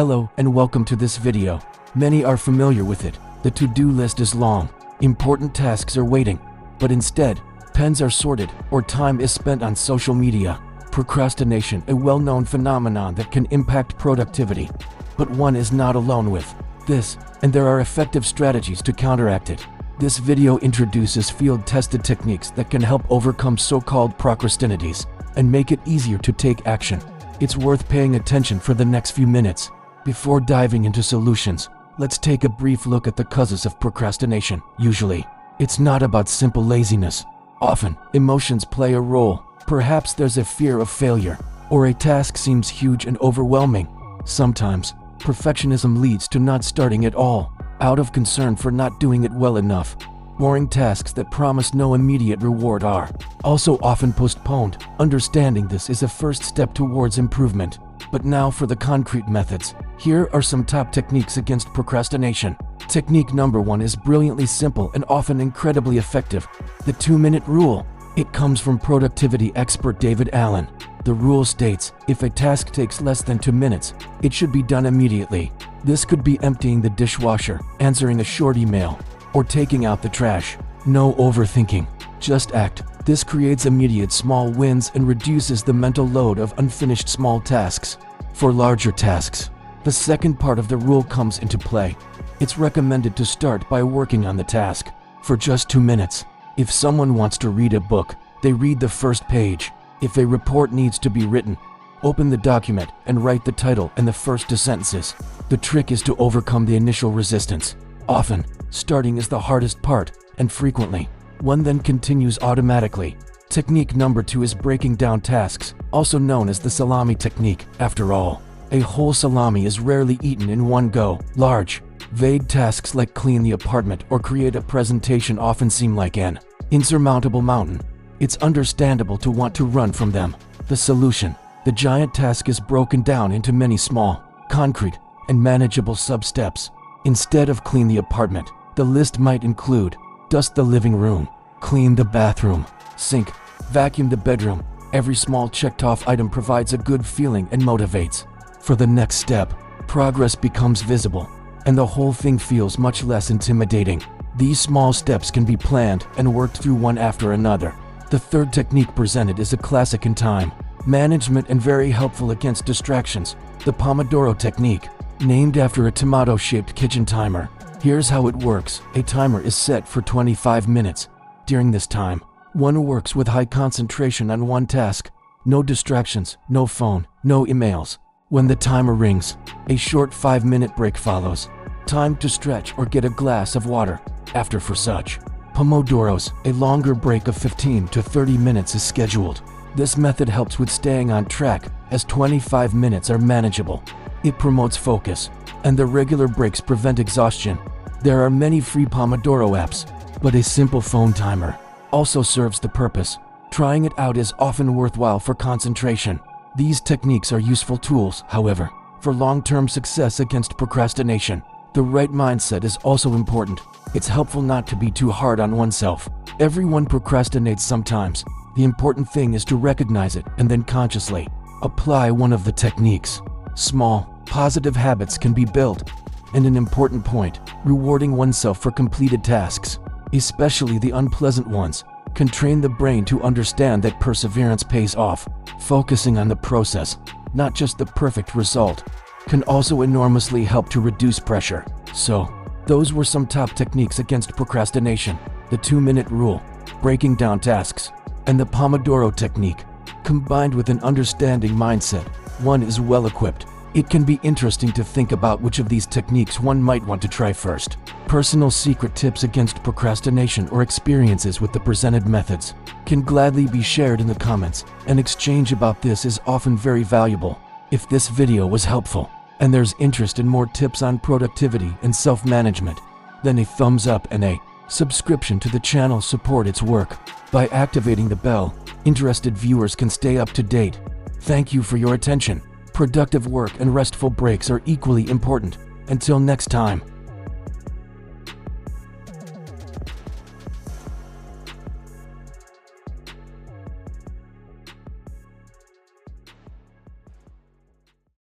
Hello and welcome to this video. Many are familiar with it. The to-do list is long. Important tasks are waiting. But instead, pens are sorted or time is spent on social media. Procrastination, a well-known phenomenon that can impact productivity. But one is not alone with this, and there are effective strategies to counteract it. This video introduces field-tested techniques that can help overcome so-called procrastinities and make it easier to take action. It's worth paying attention for the next few minutes. Before diving into solutions, let's take a brief look at the causes of procrastination. Usually, it's not about simple laziness. Often, emotions play a role. Perhaps there's a fear of failure, or a task seems huge and overwhelming. Sometimes, perfectionism leads to not starting at all, out of concern for not doing it well enough. Boring tasks that promise no immediate reward are also often postponed. Understanding this is a first step towards improvement. But now for the concrete methods. Here are some top techniques against procrastination. Technique number 1 is brilliantly simple and often incredibly effective. The 2-minute rule. It comes from productivity expert David Allen. The rule states, if a task takes less than 2 minutes, it should be done immediately. This could be emptying the dishwasher, answering a short email, or taking out the trash. No overthinking. Just act. This creates immediate small wins and reduces the mental load of unfinished small tasks. For larger tasks, the second part of the rule comes into play. It's recommended to start by working on the task for just 2 minutes. If someone wants to read a book, they read the first page. If a report needs to be written, open the document and write the title and the first 2 sentences. The trick is to overcome the initial resistance. Often, starting is the hardest part, and frequently, one then continues automatically. Technique number 2 is breaking down tasks, also known as the Salami Technique. After all, a whole salami is rarely eaten in one go. Large, vague tasks like clean the apartment or create a presentation often seem like an insurmountable mountain. It's understandable to want to run from them. The solution: the giant task is broken down into many small, concrete, and manageable sub-steps. Instead of clean the apartment, the list might include dust the living room, clean the bathroom, sink, vacuum the bedroom. Every small checked-off item provides a good feeling and motivates. For the next step, progress becomes visible, and the whole thing feels much less intimidating. These small steps can be planned and worked through one after another. The third technique presented is a classic in time management and very helpful against distractions, the Pomodoro Technique. Named after a tomato-shaped kitchen timer. Here's how it works. A timer is set for 25 minutes. During this time, one works with high concentration on one task. No distractions, no phone, no emails. When the timer rings, a short 5-minute break follows. Time to stretch or get a glass of water. After for such Pomodoros, a longer break of 15 to 30 minutes is scheduled. This method helps with staying on track, as 25 minutes are manageable. It promotes focus, and the regular breaks prevent exhaustion. There are many free Pomodoro apps, but a simple phone timer also serves the purpose. Trying it out is often worthwhile for concentration. These techniques are useful tools, however, for long-term success against procrastination. The right mindset is also important. It's helpful not to be too hard on oneself. Everyone procrastinates sometimes. The important thing is to recognize it and then consciously apply one of the techniques. Small, positive habits can be built, and an important point, rewarding oneself for completed tasks, especially the unpleasant ones, can train the brain to understand that perseverance pays off. Focusing on the process, not just the perfect result, can also enormously help to reduce pressure. So, those were some top techniques against procrastination: the 2-minute rule, breaking down tasks, and the Pomodoro Technique. Combined with an understanding mindset, one is well equipped. It can be interesting to think about which of these techniques one might want to try first. Personal secret tips against procrastination or experiences with the presented methods can gladly be shared in the comments. An exchange about this is often very valuable. If this video was helpful, and there's interest in more tips on productivity and self-management, then a thumbs up and a subscription to the channel support its work. By activating the bell, interested viewers can stay up to date. Thank you for your attention. Productive work and restful breaks are equally important. Until next time.